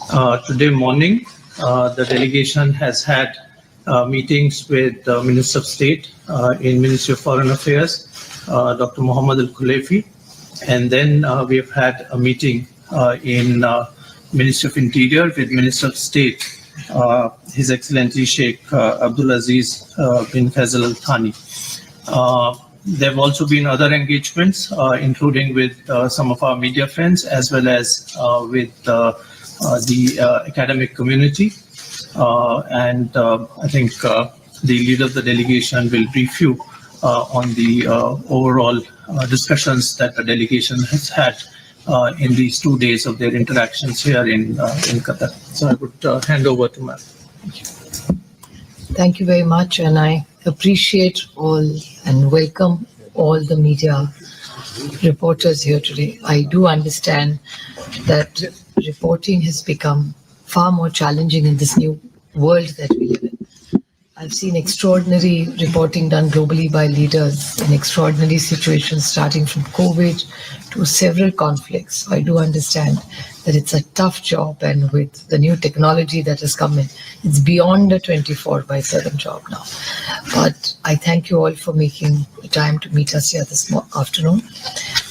Today morning, the delegation has had meetings with the Minister of State in Ministry of Foreign Affairs, Dr. Muhammad Al-Khulaifi, and then we have had a meeting in Ministry of Interior with Minister of State, His Excellency Sheikh Abdulaziz bin Faisal Al Thani. There have also been other engagements, including with some of our media friends, as well as with the academic community. And I think the leader of the delegation will brief you on the overall discussions that the delegation has had in these 2 days of their interactions here in Qatar. So I would hand over to Ma'am. Thank you. Thank you very much, and I appreciate all and welcome all the media reporters here today. I do understand that reporting has become far more challenging in this new world that we live in. I've seen extraordinary reporting done globally by leaders in extraordinary situations, starting from COVID to several conflicts. I do understand that it's a tough job, and with the new technology that has come in, it's beyond a 24/7 job now. But I thank you all for making the time to meet us here this afternoon.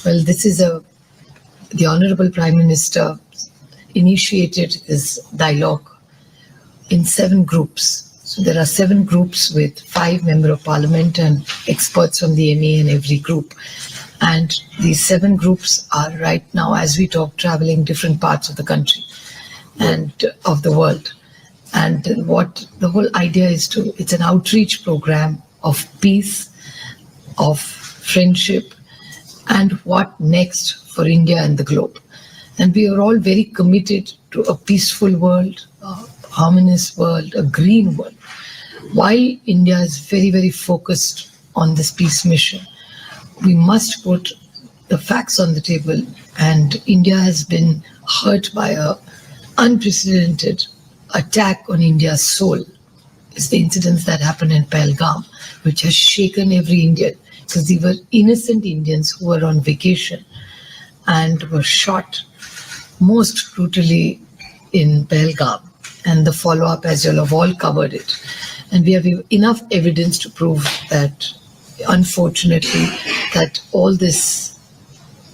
Well, this is the Honorable Prime Minister initiated this dialogue in 7 groups. So there are 7 groups with 5 members of parliament and experts from the MA in every group. And these 7 groups are right now, as we talk, traveling different parts of the country and of the world. And what the whole idea is it's an outreach program of peace, of friendship, and what next for India and the globe. And we are all very committed to a peaceful world, a harmonious world, a green world. While India is very, very focused on this peace mission, we must put the facts on the table. And India has been hurt by an unprecedented attack on India's soul. It's the incidents that happened in Pahalgam, which has shaken every Indian, because they were innocent Indians who were on vacation and were shot most brutally in Pahalgam. And the follow-up, as you'll have all covered it. And we have enough evidence to prove that, unfortunately, that all this,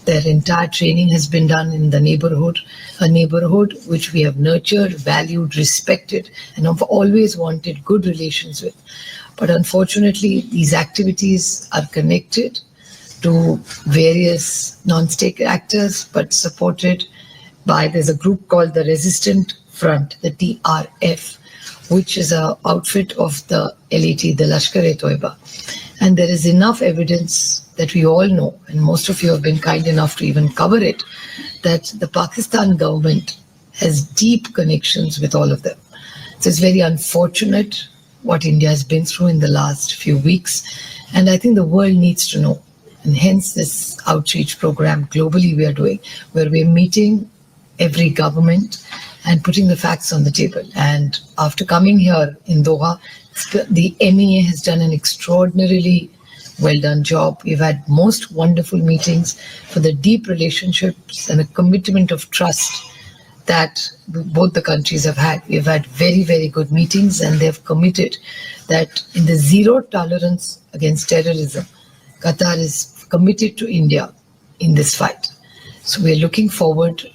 their entire training has been done in the neighborhood, a neighborhood which we have nurtured, valued, respected, and have always wanted good relations with. But unfortunately, these activities are connected to various non-state actors, but supported by, there's a group called the Resistant Front, the TRF, which is an outfit of the LAT, the Lashkar-e-Taiba. And there is enough evidence that we all know, and most of you have been kind enough to even cover it, that the Pakistan government has deep connections with all of them. So it's very unfortunate what India has been through in the last few weeks. And I think the world needs to know. And hence this outreach program globally we are doing, where we're meeting every government and putting the facts on the table. And after coming here in Doha, the MEA has done an extraordinarily well done job. We've had most wonderful meetings for the deep relationships and a commitment of trust that both the countries have had. We've had very, very good meetings, and they've committed that in the zero tolerance against terrorism, Qatar is committed to India in this fight. So we're looking forward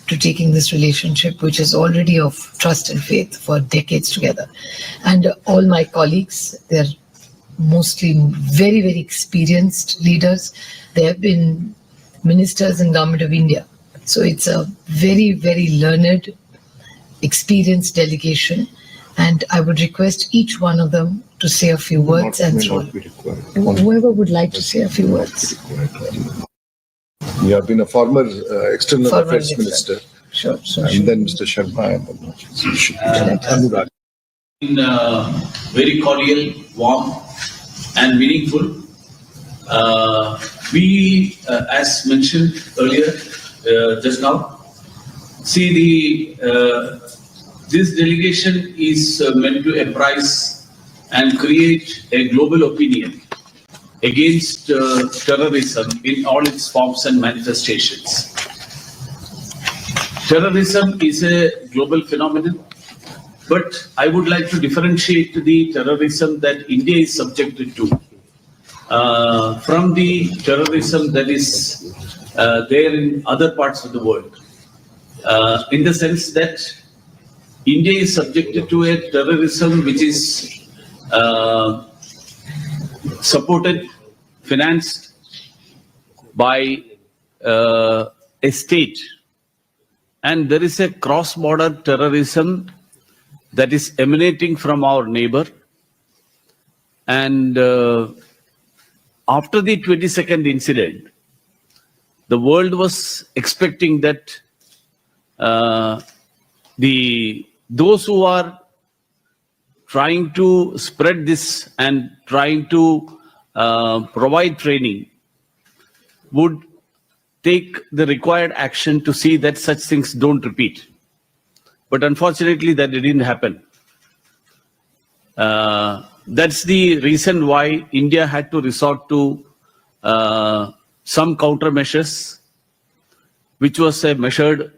to taking this relationship, which is already of trust and faith for decades together. And all my colleagues, they're mostly very, very experienced leaders. They have been ministers in Government of India. So it's a very, very learned, experienced delegation. And I would request each one of them to say a few words. And whoever would like to say a few words. You have been a former external affairs minister. Sure. And then Mr. Sharma. Very cordial, warm, and meaningful. We, as mentioned earlier, just now, see this delegation is meant to apprise and create a global opinion against terrorism in all its forms and manifestations. terrorism is a global phenomenon, but I would like to differentiate the terrorism that India is subjected to from the terrorism that is there in other parts of the world. In the sense that India is subjected to a terrorism which is supported, financed by a state. And there is a cross-border terrorism that is emanating from our neighbor. And after the 22nd incident, the world was expecting that those who are trying to spread this and trying to provide training would take the required action to see that such things don't repeat. But unfortunately, that didn't happen. That's the reason why India had to resort to some countermeasures, which was a measured,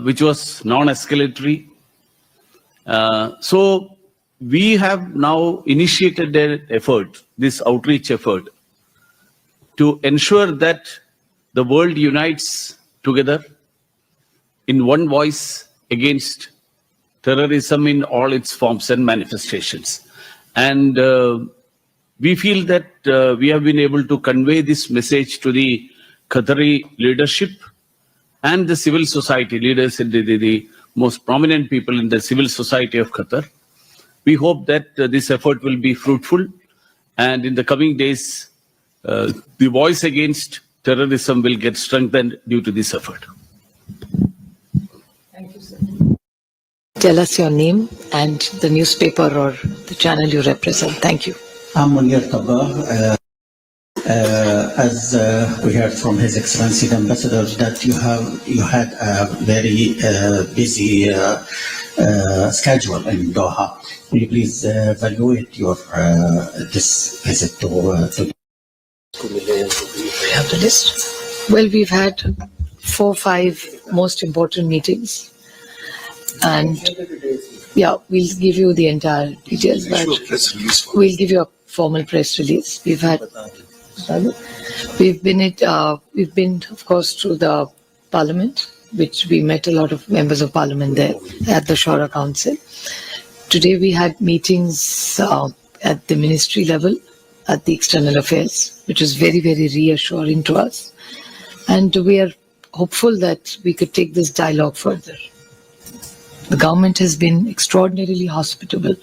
which was non-escalatory. So we have now initiated an effort, this outreach effort, to ensure that the world unites together in one voice against terrorism in all its forms and manifestations. And we feel that we have been able to convey this message to the Qatari leadership and the civil society leaders, and the most prominent people in the civil society of Qatar. We hope that this effort will be fruitful, and in the coming days, the voice against terrorism will get strengthened due to this effort. Thank you, sir. Tell us your name and the newspaper or the channel you represent. Thank you. I'm Muridke. As we heard from His Excellency the Ambassador that you had a very busy schedule in Doha. Will you please evaluate your this visit to We have the list. Well, we've had 4 or 5 most important meetings, and yeah, we'll give you the entire details, but we'll give you a formal press release. We've been, of course, through the Parliament, which we met a lot of members of Parliament there at the Shura Council. Today we had meetings at the ministry level, at the External Affairs, which is very, very reassuring to us. And we are hopeful that we could take this dialogue further. The government has been extraordinarily hospitable,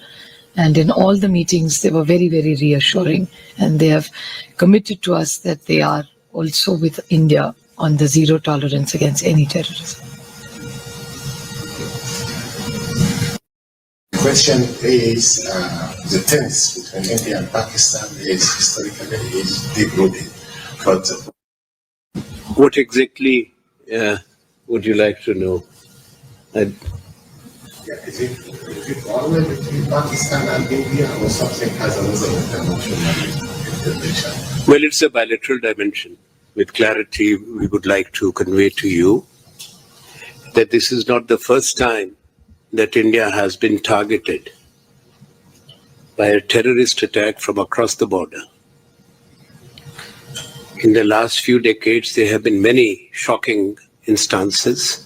and in all the meetings, they were very, very reassuring, and they have committed to us that they are also with India on the zero tolerance against any terrorism. The question is, the tense between India and Pakistan is historically deep-rooted. But what exactly would you like to know? is it always between Pakistan and India, or something has another dimension? Well, it's a bilateral dimension. With clarity, we would like to convey to you that this is not the first time that India has been targeted by a terrorist attack from across the border. In the last few decades, there have been many shocking instances.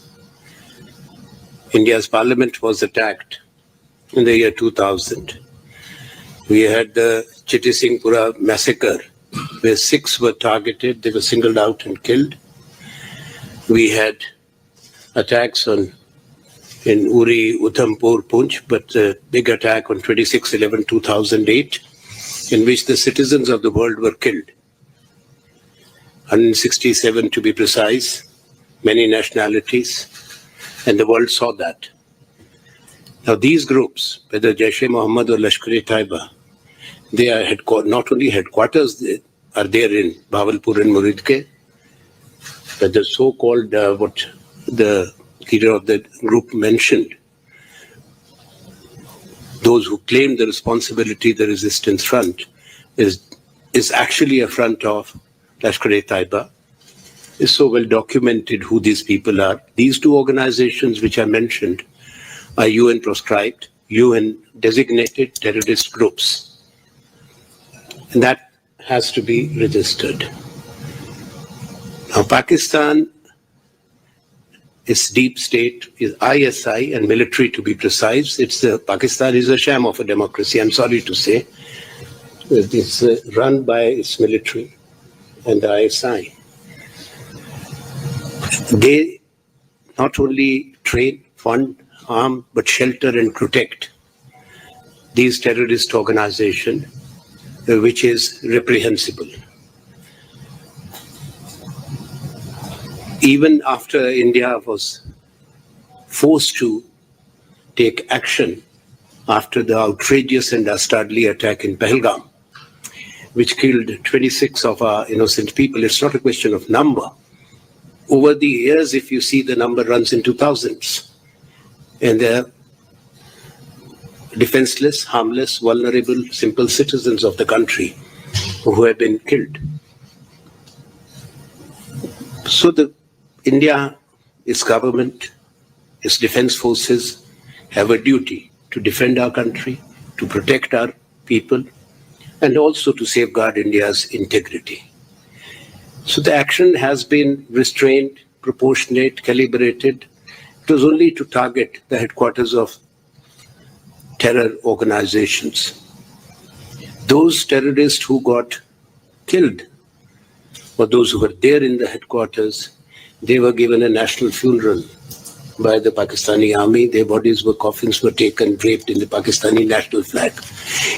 India's parliament was attacked in the year 2000. We had the Chitty Singhpura massacre, where 6 were targeted. They were singled out and killed. We had attacks in Uri, Udhampur, Poonch, but a big attack on 26/11/2008, in which the citizens of the world were killed. 167 to be precise, many nationalities, and the world saw that. Now these groups, whether Jaish-e-Mohammad or Lashkar-e-Taiba, they are not only headquarters, they are there in Bahawalpur and Muridke, but the so-called, what the leader of the group mentioned, those who claim the responsibility, the resistance front, is actually a front of Lashkar-e-Taiba. is so well documented who these people are. These two organizations which I mentioned are UN proscribed, UN designated terrorist groups. And that has to be registered. Now, Pakistan is deep state, is ISI and military to be precise. Pakistan is a sham of a democracy, I'm sorry to say. It's run by its military and the ISI. They not only train, fund, arm, but shelter and protect these terrorist organizations, which is reprehensible. Even after India was forced to take action after the outrageous and dastardly attack in Pahalgam, which killed 26 of our innocent people, it's not a question of number. Over the years, if you see, the number runs into thousands. And they're defenseless, harmless, vulnerable, simple citizens of the country who have been killed. So India, its government, its defense forces have a duty to defend our country, to protect our people, and also to safeguard India's integrity. So the action has been restrained, proportionate, calibrated. It was only to target the headquarters of terror organizations. Those terrorists who got killed, or those who were there in the headquarters, they were given a national funeral by the Pakistani army. Their coffins were taken, draped in the Pakistani national flag.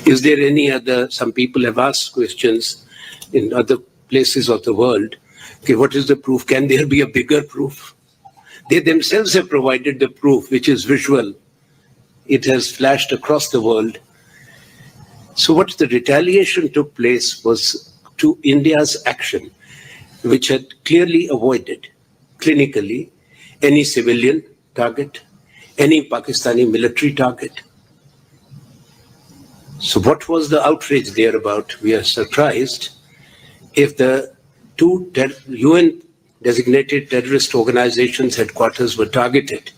Is there any other, some people have asked questions in other places of the world, okay, what is the proof? Can there be a bigger proof? They themselves have provided the proof, which is visual. It has flashed across the world. So what the retaliation took place was to India's action, which had clearly avoided clinically any civilian target, any Pakistani military target. So what was the outrage there about? We are surprised if the two UN designated terrorist organizations' headquarters were targeted.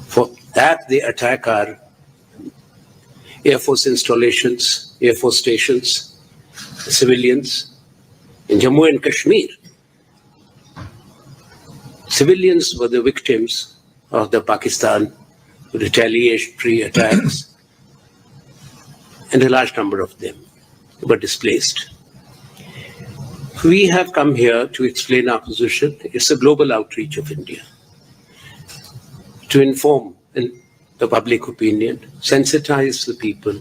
For that, they attack our Air Force installations, Air Force stations, civilians in Jammu and Kashmir. Civilians were the victims of the Pakistan retaliatory attacks, and a large number of them were displaced. We have come here to explain our position. It's a global outreach of India to inform the public opinion, sensitize the people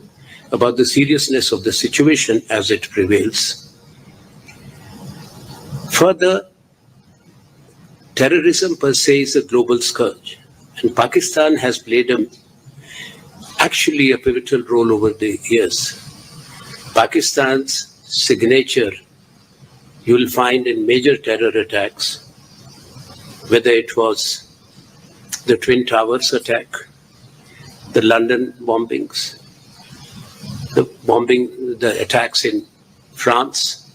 about the seriousness of the situation as it prevails. Further, terrorism per se is a global scourge, and Pakistan has played actually a pivotal role over the years. Pakistan's signature you will find in major terror attacks, whether it was the Twin Towers attack, the London bombings, the attacks in France,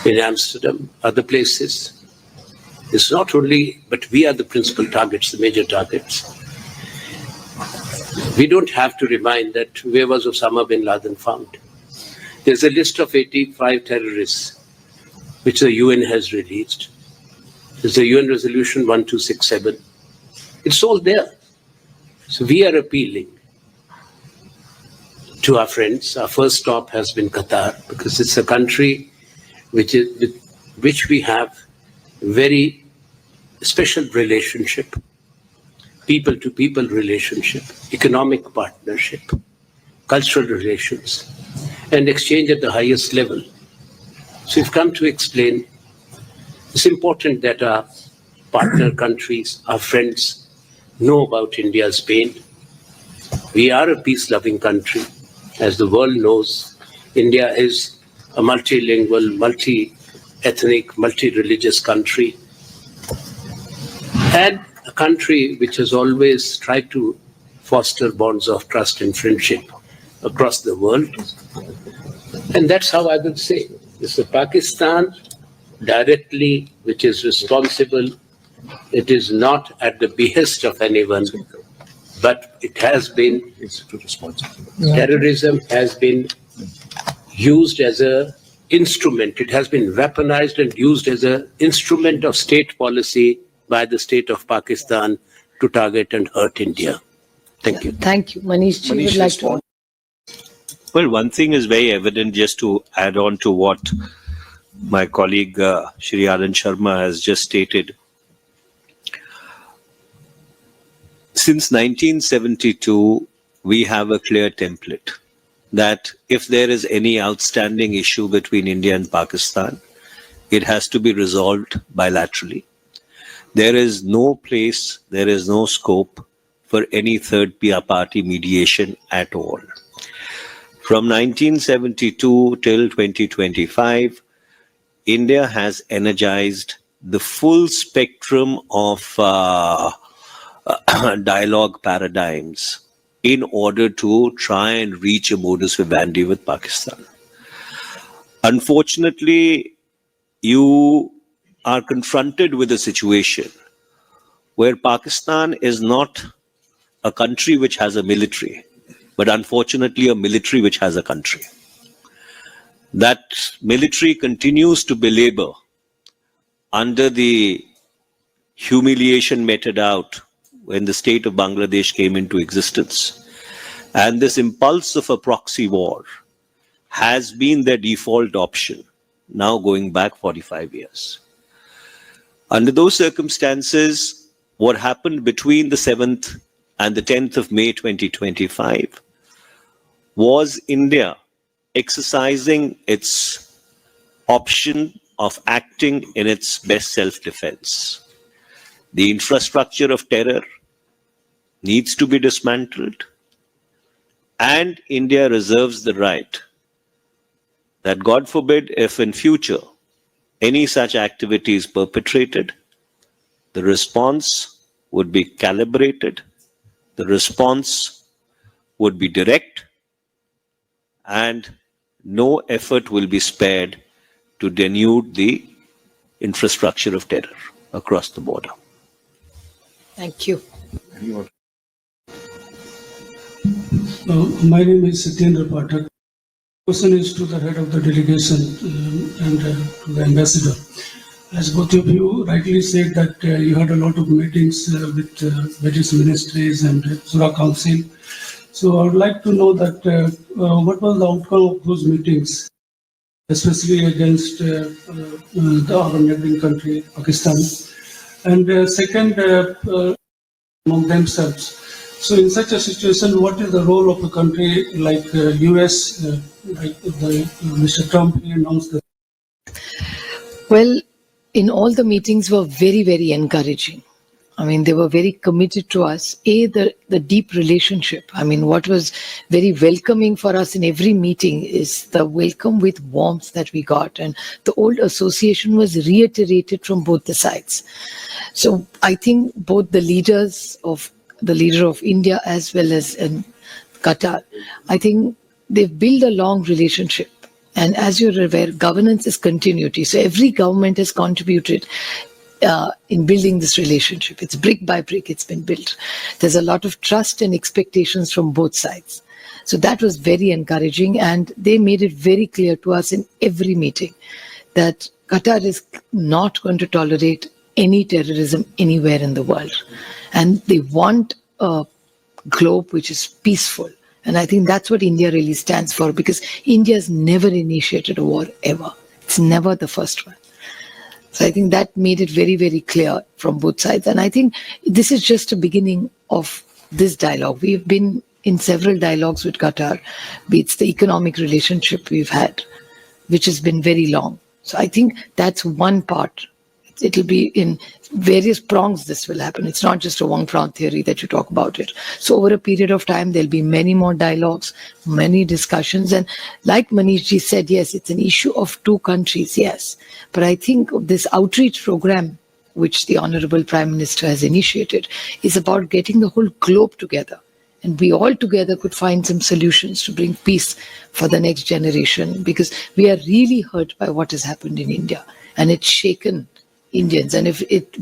in Amsterdam, other places. It's not only, but we are the principal targets, the major targets. We don't have to remind that where was Osama bin Laden found. There's a list of 85 terrorists which the UN has released. There's the UN Resolution 1267. It's all there. So we are appealing to our friends. Our first stop has been Qatar, because it's a country with which we have very special relationship, people-to-people relationship, economic partnership, cultural relations, and exchange at the highest level. So we've come to explain it's important that our partner countries, our friends, know about India's pain. We are a peace-loving country. As the world knows, India is a multilingual, multi-ethnic, multi-religious country, and a country which has always tried to foster bonds of trust and friendship across the world. And that's how I would say, it's Pakistan directly, which is responsible. It is not at the behest of anyone, but it has been, terrorism has been used as an instrument. It has been weaponized and used as an instrument of state policy by the state of Pakistan to target and hurt India. Thank you. Thank you. Manish ji would like to. Well, one thing is very evident, just to add on to what my colleague Shri Anand Sharma has just stated. Since 1972, we have a clear template that if there is any outstanding issue between India and Pakistan, it has to be resolved bilaterally. There is no place, there is no scope for any third party mediation at all. From 1972 till 2025, India has energized the full spectrum of dialogue paradigms in order to try and reach a modus vivendi with Pakistan. Unfortunately, you are confronted with a situation where Pakistan is not a country which has a military, but unfortunately a military which has a country. That military continues to belabor under the humiliation meted out when the state of Bangladesh came into existence. And this impulse of a proxy war has been their default option, now going back 45 years. Under those circumstances, what happened between the 7th and the 10th of May 2025 was India exercising its option of acting in its best self-defense. The infrastructure of terror needs to be dismantled, and India reserves the right that, God forbid, if in future any such activity is perpetrated, the response would be calibrated, the response would be direct, and no effort will be spared to denude the infrastructure of terror across the border. Thank you. My name is Satyendra Pathak. Question is to the head of the delegation and to the ambassador. As both of you rightly said that you had a lot of meetings with various ministries and Surah Council. So I would like to know that what was the outcome of those meetings, especially against our neighboring country, Pakistan. And second, among themselves. So in such a situation, what is the role of a country like US, like Mr. Trump, he announced that? Well, in all the meetings were very, very encouraging. I mean, they were very committed to us. The deep relationship. I mean, what was very welcoming for us in every meeting is the welcome with warmth that we got. And the old association was reiterated from both the sides. So I think both the leader of India as well as in Qatar, I think they've built a long relationship. And as you're aware, governance is continuity. So every government has contributed in building this relationship. It's brick by brick, it's been built. There's a lot of trust and expectations from both sides. So that was very encouraging, and they made it very clear to us in every meeting that Qatar is not going to tolerate any terrorism anywhere in the world. And they want a globe which is peaceful. And I think that's what India really stands for, because India has never initiated a war ever. It's never the first one. So I think that made it very, very clear from both sides. And I think this is just a beginning of this dialogue. We've been in several dialogues with Qatar, be it the economic relationship we've had, which has been very long. So I think that's one part. It'll be in various prongs this will happen. It's not just a one-prong theory that you talk about it. So over a period of time, there'll be many more dialogues, many discussions. And like Manish ji said, yes, it's an issue of two countries, yes. But I think this outreach program, which the Honorable Prime Minister has initiated, is about getting the whole globe together. And we all together could find some solutions to bring peace for the next generation, because we are really hurt by what has happened in India. and it's shaken Indians. And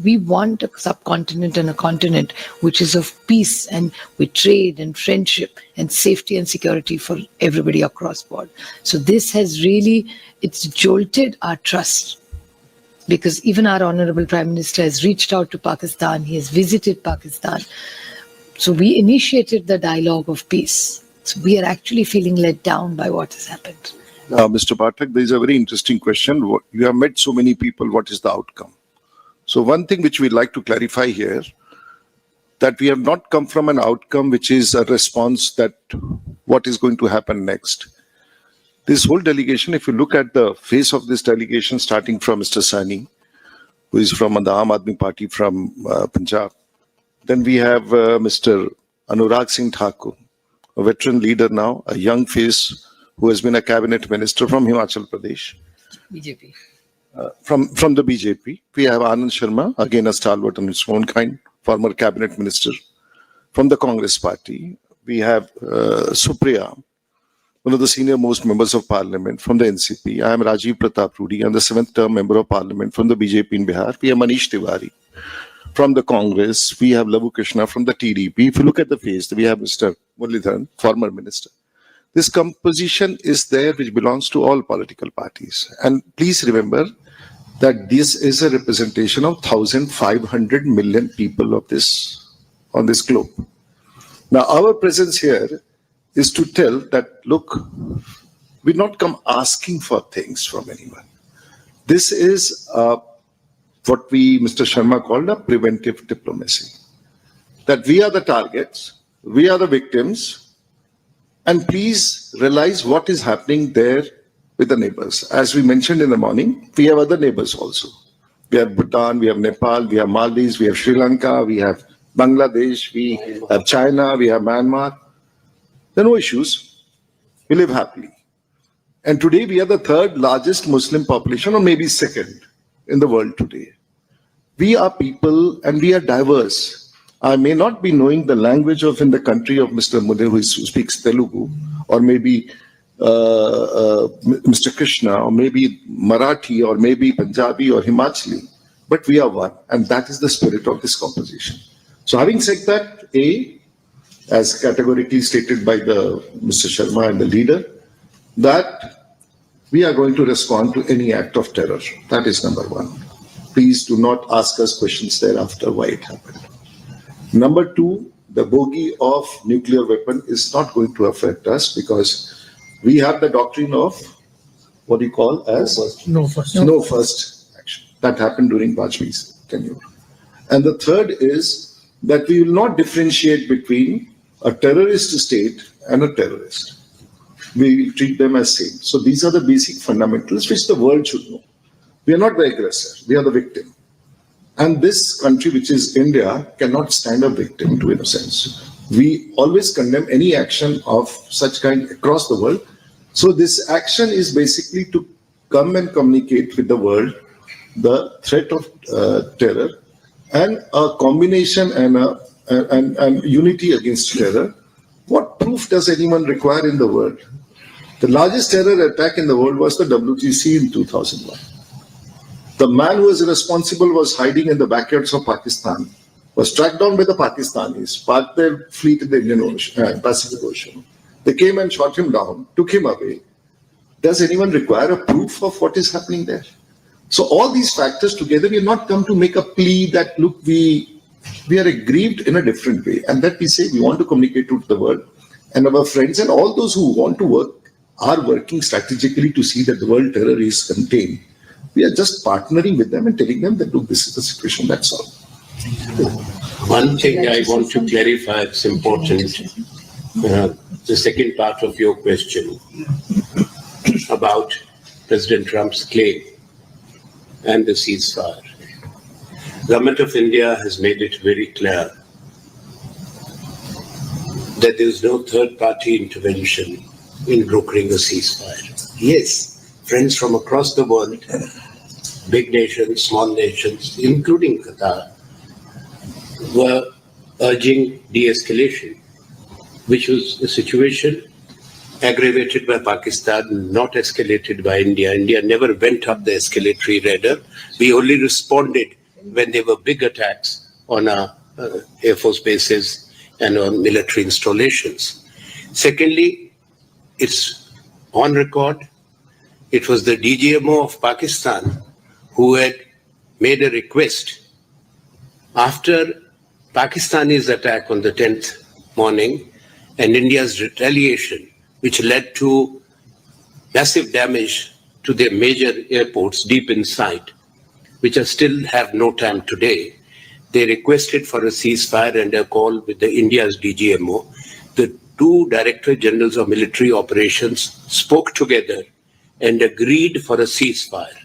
we want a subcontinent and a continent which is of peace and with trade and friendship and safety and security for everybody across board. So this has really, it's jolted our trust, because even our Honorable Prime Minister has reached out to Pakistan. He has visited Pakistan. So we initiated the dialogue of peace. So we are actually feeling let down by what has happened. Mr. Pathak, there is a very interesting question. You have met so many people. What is the outcome? So one thing which we'd like to clarify here, that we have not come from an outcome which is a response that what is going to happen next. This whole delegation, if you look at the face of this delegation, starting from Mr. Sani, who is from the Aam Aadmi Party from Punjab. Then we have Mr. Anurag Singh Thakur, a veteran leader now, a young face who has been a cabinet minister from Himachal Pradesh. BJP. From the BJP. We have Anand Sharma, again a stalwart in its own kind, former cabinet minister from the Congress party. We have Supriya, one of the senior most members of parliament from the NCP. I am Rajiv Pratap Rudi, I'm the 7th term member of parliament from the BJP in Bihar. We have Manish Tiwari from the Congress. We have Labu Krishna from the TDP. If you look at the face, we have Mr. Muralidharan, former minister. This composition is there which belongs to all political parties. And please remember that this is a representation of 1,500 million people of on this globe. Now, our presence here is to tell that, look, we not come asking for things from anyone. This is what Mr. Sharma called a preventive diplomacy. That we are the targets, we are the victims, and please realize what is happening there with the neighbors. As we mentioned in the morning, we have other neighbors also. We have Bhutan, we have Nepal, we have Maldives, we have Sri Lanka, we have Bangladesh, we have China, we have Myanmar. There are no issues. We live happily. And today we are the 3rd largest Muslim population, or maybe 2nd in the world today. We are people and we are diverse. I may not be knowing the language of in the country of Mr. Mudir who speaks Telugu, or maybe Mr. Krishna, or maybe Marathi, or maybe Punjabi or Himachali, but we are one, and that is the spirit of this composition. So having said that, as categorically stated by Mr. Sharma and the leader, that we are going to respond to any act of terror. That is number one. Please do not ask us questions thereafter why it happened. Number two, the bogey of nuclear weapon is not going to affect us because we have the doctrine of what you call as no first action. That happened during Vajpayee's tenure. And the third is that we will not differentiate between a terrorist state and a terrorist. We will treat them as same. So these are the basic fundamentals which the world should know. We are not the aggressor, we are the victim. And this country, which is India, cannot stand a victim to innocence. We always condemn any action of such kind across the world. So this action is basically to come and communicate with the world the threat of terror and a combination and unity against terror. What proof does anyone require in the world? The largest terror attack in the world was the WTC in 2001. The man who was responsible was hiding in the backyards of Pakistan, was tracked down by the Pakistanis, parked their fleet in the Indian Ocean, Pacific Ocean. They came and shot him down, took him away. Does anyone require a proof of what is happening there? So all these factors together, we have not come to make a plea that, look, we are aggrieved in a different way. And that we say we want to communicate to the world. And our friends and all those who want to work are working strategically to see that the world terror is contained. We are just partnering with them and telling them that, look, this is the situation, that's all. One thing I want to clarify, it's important, the second part of your question about President Trump's claim and the ceasefire. Government of India has made it very clear that there is no third-party intervention in brokering a ceasefire. Yes, friends from across the world, big nations, small nations, including Qatar, were urging de-escalation, which was a situation aggravated by Pakistan, not escalated by India. India never went up the escalatory ladder. We only responded when there were big attacks on our Air Force bases and on military installations. Secondly, it's on record. It was the DGMO of Pakistan who had made a request after Pakistani's attack on the 10th morning and India's retaliation, which led to massive damage to their major airports deep inside, which are still have no time today. They requested for a ceasefire and a call with the India's DGMO. The two Director Generals of Military Operations spoke together and agreed for a ceasefire.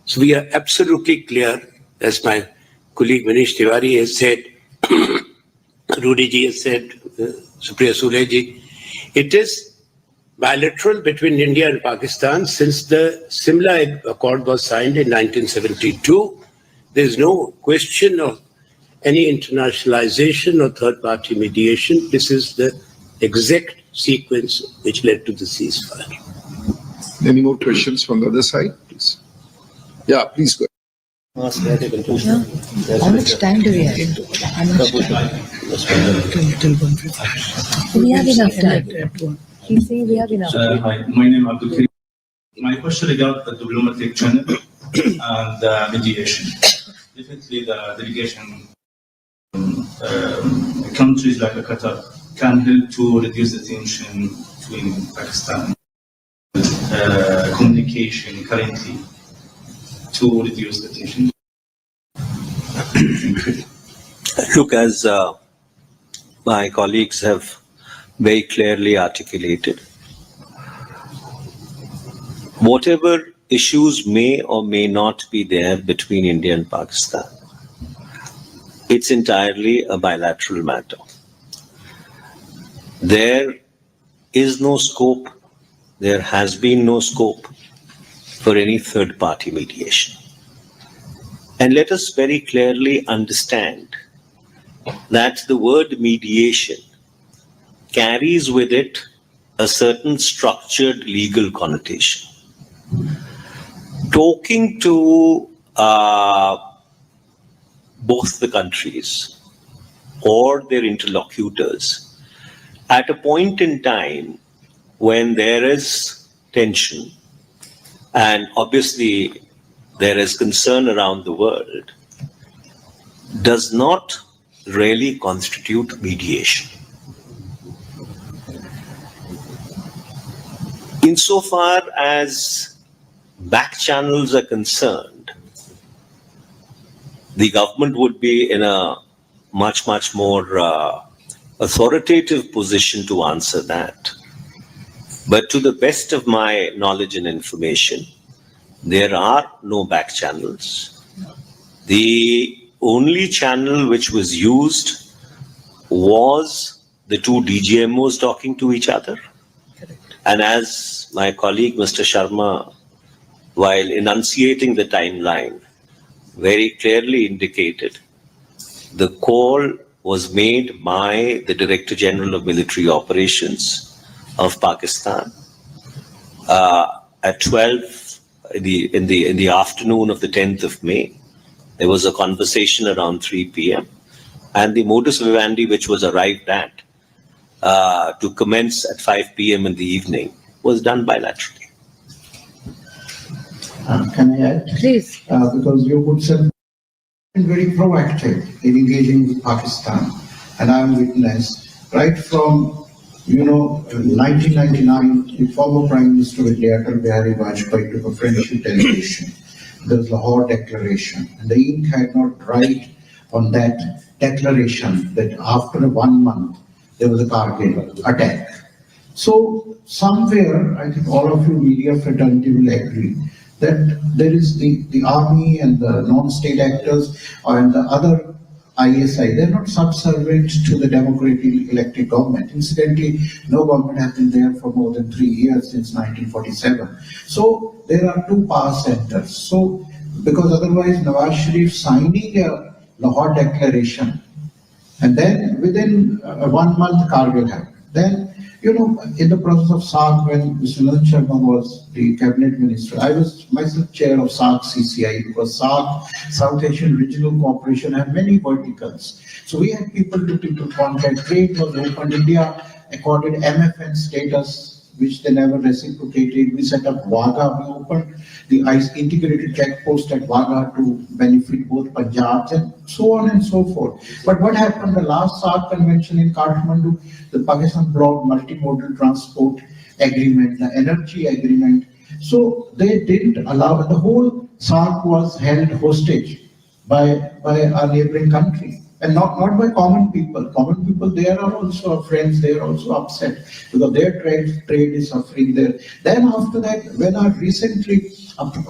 So we are absolutely clear, as my colleague Manish Tiwari has said, Rudy ji has said, Supriya Sule ji, it is bilateral between India and Pakistan since the Simla Accord was signed in 1972. There is no question of any internationalization or third-party mediation. This is the exact sequence which led to the ceasefire. Any more questions from the other side, please? Yeah, please go. How much time do we have? How much time? Till 1:50. We have enough time. He's saying we have enough time. Hi, my name is Abdul Karim. My question regards the diplomatic channel and the mediation. Definitely, the delegation countries like Qatar can help to reduce the tension between Pakistan communication currently to reduce the tension. Look, as my colleagues have very clearly articulated, whatever issues may or may not be there between India and Pakistan, it's entirely a bilateral matter. There is no scope, there has been no scope for any third-party mediation. And let us very clearly understand that the word mediation carries with it a certain structured legal connotation. Talking to both the countries or their interlocutors at a point in time when there is tension and obviously there is concern around the world does not really constitute mediation. Insofar as back channels are concerned, the government would be in a much more authoritative position to answer that. But to the best of my knowledge and information, there are no back channels. The only channel which was used was the two DGMOs talking to each other. And as my colleague Mr. Sharma, while enunciating the timeline, very clearly indicated, the call was made by the Director General of Military Operations of Pakistan at 12 in the afternoon of the 10th of May. There was a conversation around 3 p.m. and the modus vivendi which was arrived at to commence at 5 p.m. in the evening was done bilaterally. Can I add? Please. Because you would say been very proactive in engaging with Pakistan, and I'm witness right from 1999, the former Prime Minister of India, Atal Bihari Vajpayee, took a friendship delegation. There was the Lahore Declaration, and the ink had not dried on that declaration that after 1 month there was a Kargil attack. So somewhere, I think all of you media fraternity will agree that there is the army and the non-state actors and the other ISI, they're not subservient to the democratically elected government. Incidentally, no government has been there for more than 3 years since 1947. So there are two power centers. So because otherwise Nawaz Sharif signing a Lahore Declaration and then within 1 month Kargil happened. Then in the process of SAARC, when Mr. Anand Sharma was the cabinet minister, I was myself chair of SAARC CCI, because SAARC, South Asian Regional Cooperation, have many verticals. So we had people-to-people contact. Trade was open. India accorded MFN status, which they never reciprocated. We set up Wagah. We opened the integrated check post at Wagah to benefit both Punjabs, and so on and so forth. But what happened, the last SAARC convention in Kathmandu, the Pakistan blocked multimodal transport agreement, the energy agreement. So they didn't allow, the whole SAARC was held hostage by our neighboring country. And not by common people. Common people, they are also our friends, they are also upset because their trade is suffering there. Then after that, when I recently,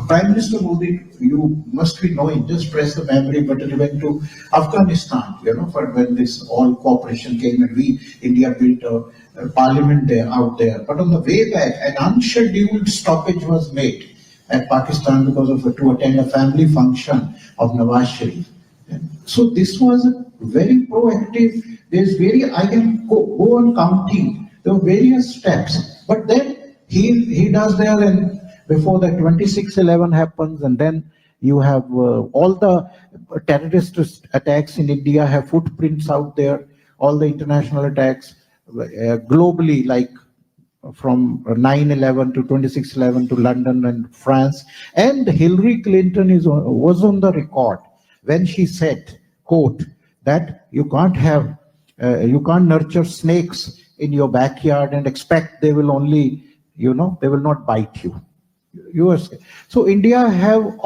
Prime Minister Modi, you must be knowing, just press the memory button, he went to Afghanistan, for when this all cooperation came, and India built a parliament there, out there. But on the way back, an unscheduled stoppage was made at Pakistan because of to attend a family function of Nawaz Sharif. So this was a very proactive, I can go on counting, there were various steps, but then he does there, and before that 26/11 happens, and then you have all the terrorist attacks in India have footprints out there, all the international attacks globally, like from 9/11 to 26/11 to London and France, and Hillary Clinton was on the record when she said, quote, that you can't nurture snakes in your backyard and expect they will only, they will not bite you. So India have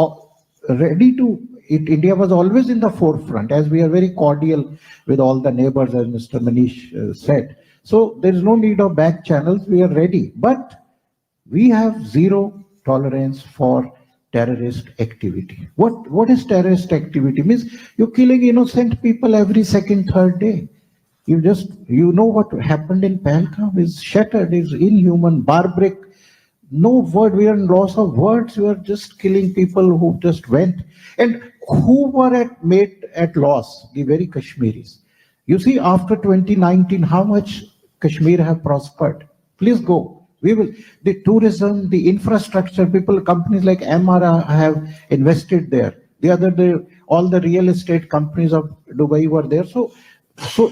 India was always in the forefront, as we are very cordial with all the neighbors, as Mr. Manish said. So there is no need of back channels, we are ready. But we have zero tolerance for terrorist activity. What is terrorist activity? Means you're killing innocent people every second, third day. You know what happened in Pahalgam is shattered, is inhuman, barbaric. No word, we are in loss of words. We are just killing people who just went. And who were made at loss? The very Kashmiris. You see, after 2019, how much Kashmir have prospered. Please go. We will, the tourism, the infrastructure, companies like MRA have invested there. The other day, all the real estate companies of Dubai were there. So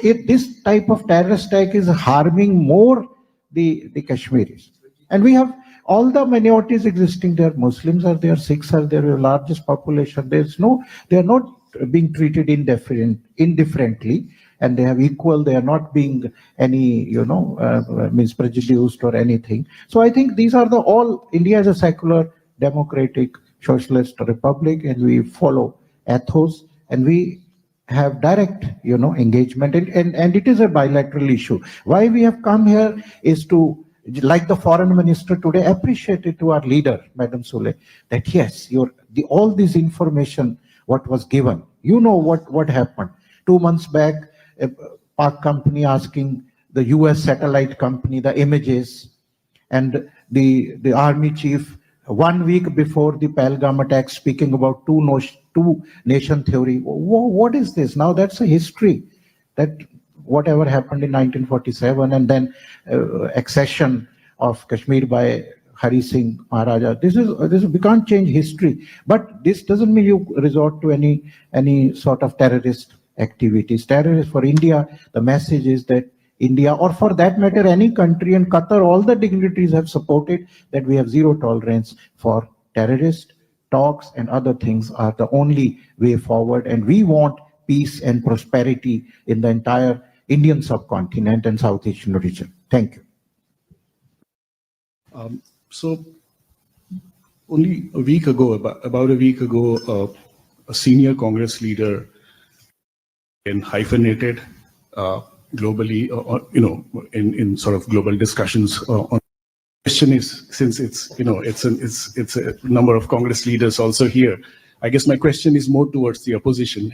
if this type of terrorist attack is harming more the Kashmiris. And we have all the minorities existing there. Muslims are there, Sikhs are there, the largest population. They are not being treated indifferently. And they have equal, they are not being any, means prejudiced or anything. So I think these are India is a secular, democratic, socialist republic, and we follow ethos, and we have direct, engagement, and it is a bilateral issue. Why we have come here is to, like the foreign minister today, appreciate it to our leader, Madam Sule, that yes, all this information, what was given, what happened. 2 months back, a Pak company asking the US satellite company the images, and the army chief 1 week before the Pahalgam attack speaking about two nation theory. What is this? Now that's a history, that whatever happened in 1947 and then accession of Kashmir by Hari Singh Maharaja. This is we can't change history, but this doesn't mean you resort to any sort of terrorist activities. Terrorist for India, the message is that India, or for that matter any country, and Qatar, all the dignitaries have supported that we have zero tolerance for terrorist talks, and other things are the only way forward, and we want peace and prosperity in the entire Indian subcontinent and South Asian region. Thank you. So only a week ago, about a week ago, a senior Congress leader and hyphenated globally, in sort of global discussions on. Question is, since it's a number of Congress leaders also here, I guess my question is more towards the opposition.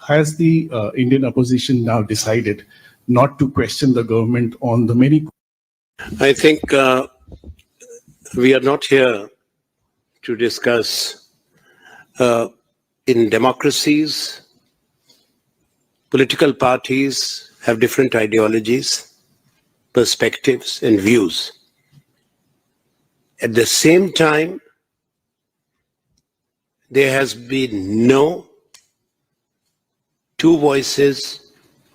Has the Indian opposition now decided not to question the government on the many? I think we are not here to discuss in democracies. Political parties have different ideologies. perspectives, and views. At the same time, there has been no two voices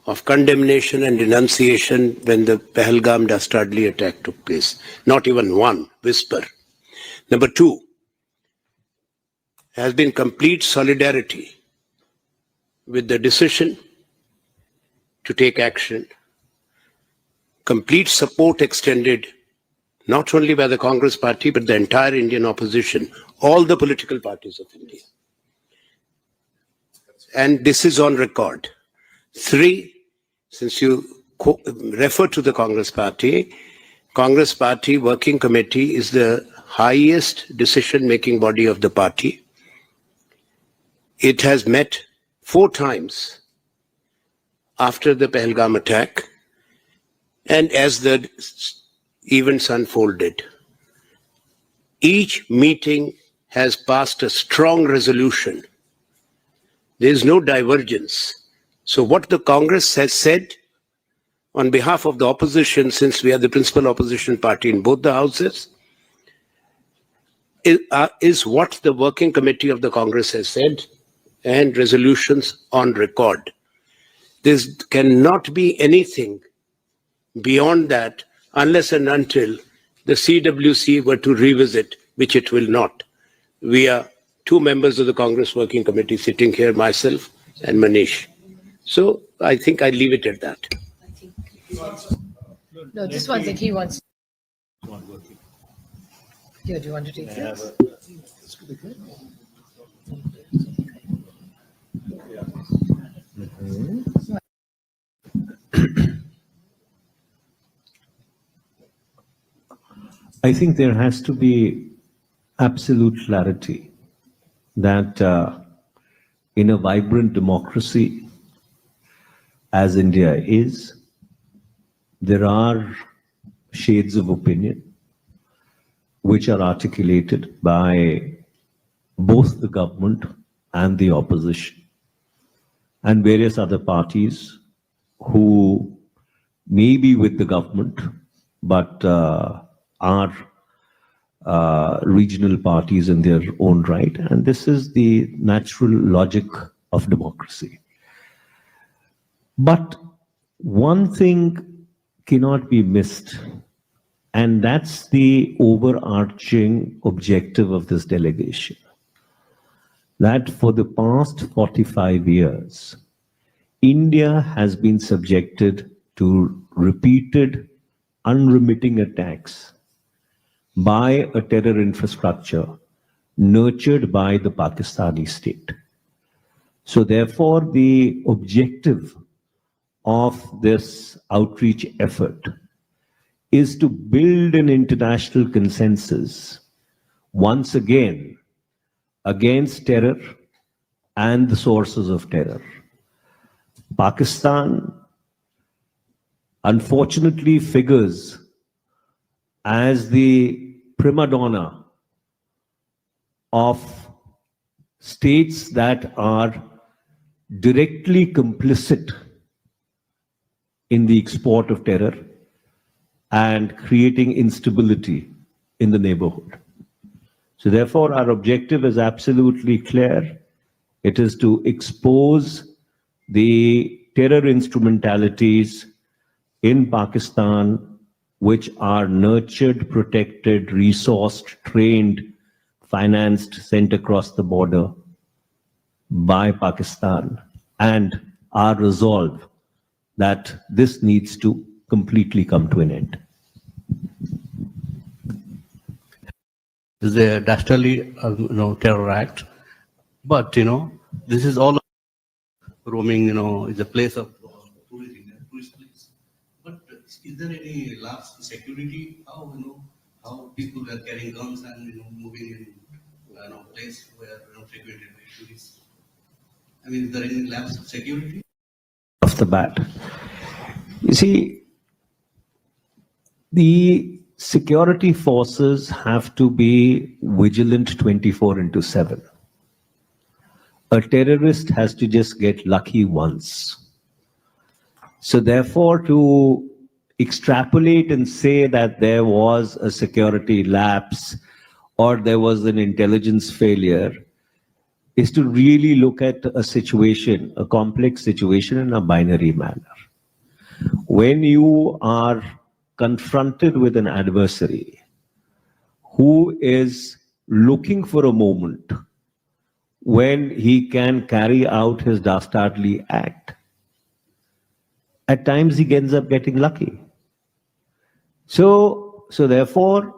of condemnation and denunciation when the Pahalgam dastardly attack took place. Not even one whisper. Number two, has been complete solidarity with the decision to take action, complete support extended not only by the Congress party, but the entire Indian opposition, all the political parties of India. And this is on record. Three, since you refer to the Congress Party Working Committee is the highest decision-making body of the party. It has met 4 times after the Pahalgam attack, and as the events unfolded, each meeting has passed a strong resolution. There is no divergence. So what the Congress has said on behalf of the opposition, since we are the principal opposition party in both the houses, is what the working committee of the Congress has said, and resolutions on record. There cannot be anything beyond that unless and until the CWC were to revisit, which it will not. We are 2 members of the Congress Working Committee sitting here, myself and Manish. So I think I leave it at that. No, just one thing he wants. Yeah, do you want to take this? I think there has to be absolute clarity that in a vibrant democracy, as India is, there are shades of opinion which are articulated by both the government and the opposition and various other parties who may be with the government but are regional parties in their own right. And this is the natural logic of democracy. But one thing cannot be missed, and that's the overarching objective of this delegation. That for the past 45 years, India has been subjected to repeated, unremitting attacks by a terror infrastructure nurtured by the Pakistani state. So therefore, the objective of this outreach effort is to build an international consensus once again against terror and the sources of terror. Pakistan unfortunately figures as the prima donna of states that are directly complicit in the export of terror and creating instability in the neighborhood. So therefore, our objective is absolutely clear. It is to expose the terror instrumentalities in Pakistan, which are nurtured, protected, resourced, trained, financed, sent across the border by Pakistan, and our resolve that this needs to completely come to an end. This is a dastardly, terror act, but this is all roaming. Is a place of tourist place. But is there any lapse in security? How people are carrying guns and moving in place where frequented by tourists? I mean, is there any lapse in security? Off the bat, you see, the security forces have to be vigilant 24/7. A terrorist has to just get lucky once. So therefore, to extrapolate and say that there was a security lapse or there was an intelligence failure is to really look at a situation, a complex situation in a binary manner. When you are confronted with an adversary who is looking for a moment when he can carry out his dastardly act, at times he ends up getting lucky. So therefore,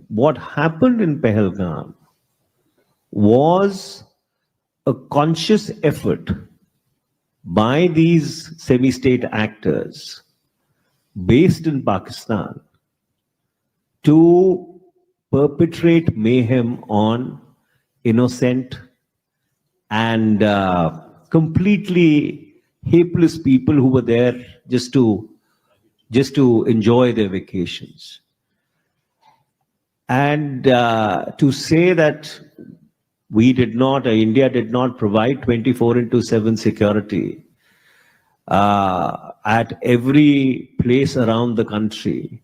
what happened in Pahalgam was a conscious effort by these semi-state actors based in Pakistan to perpetrate mayhem on innocent and completely helpless people who were there just to enjoy their vacations. And to say that we did not, India did not provide 24/7 security at every place around the country,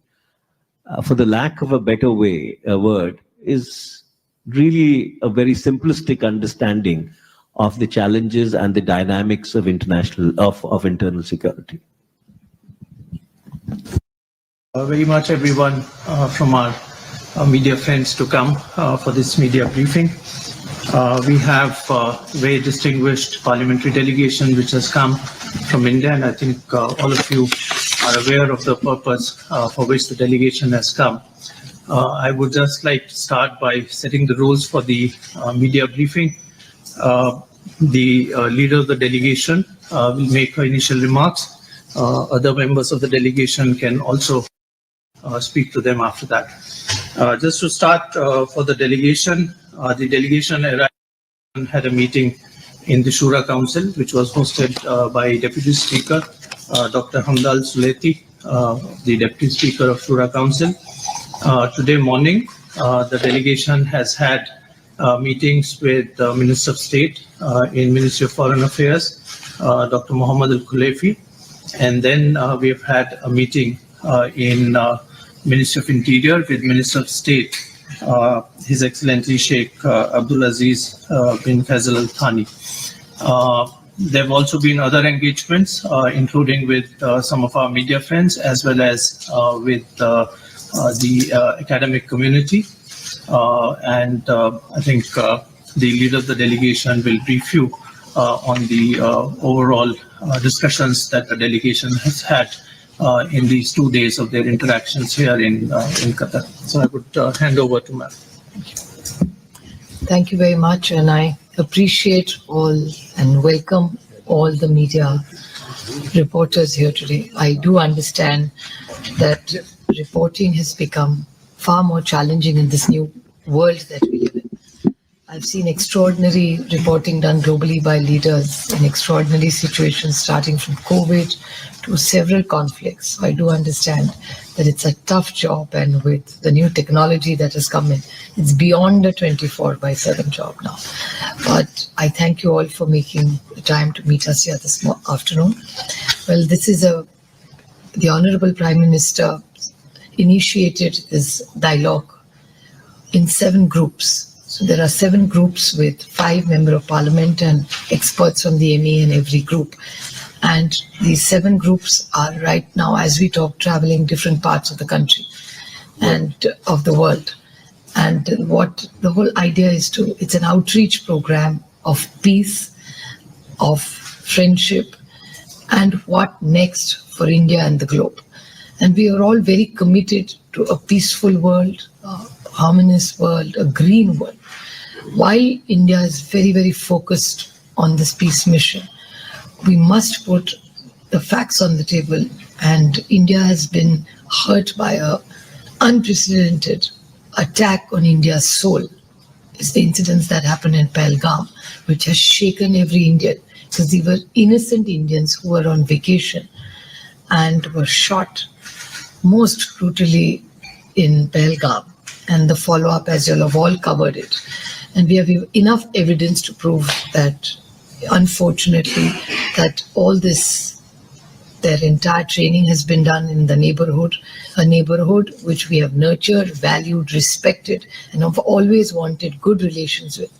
for the lack of a better word, is really a very simplistic understanding of the challenges and the dynamics of internal security. Very much everyone from our media friends to come for this media briefing. We have a very distinguished parliamentary delegation which has come from India, and I think all of you are aware of the purpose for which the delegation has come. I would just like to start by setting the rules for the media briefing. The leader of the delegation will make her initial remarks. Other members of the delegation can also speak to them after that. Just to start for the delegation arrived and had a meeting in the Shura Council, which was hosted by Deputy Speaker Dr. Hamdal Suleti, the Deputy Speaker of Shura Council. Today morning, the delegation has had meetings with the Minister of State in Ministry of Foreign Affairs, Dr. Mohammad Al-Khulaifi, and then we have had a meeting in Ministry of Interior with Minister of State, His Excellency Sheikh Abdul Aziz bin Faisal Al Thani. There have also been other engagements, including with some of our media friends, as well as with the academic community. And I think the leader of the delegation will brief you on the overall discussions that the delegation has had in these 2 days of their interactions here in Qatar. So I would hand over to Ma'am. Thank you very much, and I appreciate all and welcome all the media reporters here today. I do understand that reporting has become far more challenging in this new world that we live in. I've seen extraordinary reporting done globally by leaders in extraordinary situations, starting from COVID to several conflicts. So I do understand that it's a tough job, and with the new technology that has come in, it's beyond a 24/7 job now. But I thank you all for making the time to meet us here this afternoon. Well, this is the Honorable Prime Minister initiated this dialogue in 7 groups. So there are 7 groups with 5 members of parliament and experts from the ME in every group. And these 7 groups are right now, as we talk, traveling different parts of the country and of the world. And what the whole idea is it's an outreach program of peace, of friendship, and what next for India and the globe. And we are all very committed to a peaceful world, a harmonious world, a green world. While India is very, very focused on this peace mission, we must put the facts on the table. And India has been hurt by an unprecedented attack on India's soul. It's the incidents that happened in Pahalgam, which has shaken every Indian, because these were innocent Indians who were on vacation and were shot most brutally in Pahalgam. And the follow-up, as you'll have all covered it. And we have enough evidence to prove that, unfortunately, that all this Their entire training has been done in the neighborhood, a neighborhood which we have nurtured, valued, respected, and have always wanted good relations with.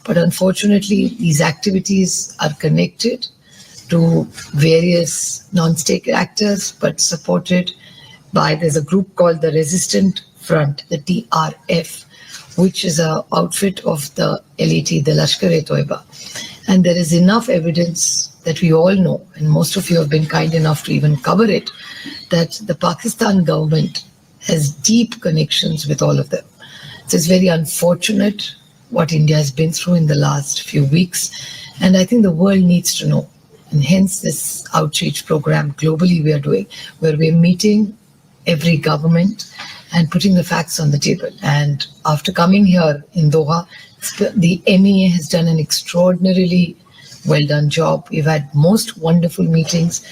But unfortunately, these activities are connected to various non-state actors, but supported by, there's a group called the Resistant Front, the TRF, which is an outfit of the LET, the Lashkar-e-Taiba. And there is enough evidence that we all know, and most of you have been kind enough to even cover it, that the Pakistan government has deep connections with all of them. So it's very unfortunate what India has been through in the last few weeks, and I think the world needs to know. And hence this outreach program globally we are doing, where we're meeting every government and putting the facts on the table. And after coming here in Doha, the MEA has done an extraordinarily well done job. We've had most wonderful meetings